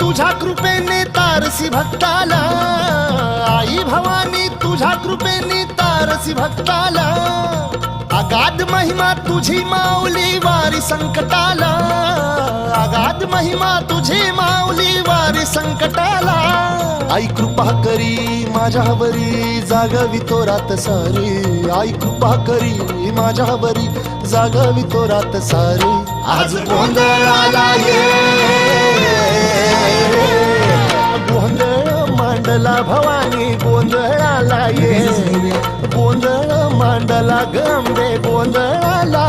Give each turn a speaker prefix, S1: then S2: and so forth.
S1: तुझ्या कृपेने तारसी भक्ताला, आई भवानी तुझ्या कृपेने तारसी भक्ताला, अगाध महिमा तुझी माऊली वारी संकटाला, अगाध महिमा तुझी माऊली वारी संकटाला. आई कृपा करी माझ्यावरी जागवी तो रात सारी, आई कृपा करी माझ्यावरी जागवी तो रात सारी. आज गोंधळाला ये, गोंधळ मांडला भवानी गोंधळाला ये, गोंधळ मांडला गंबे गोंधळाला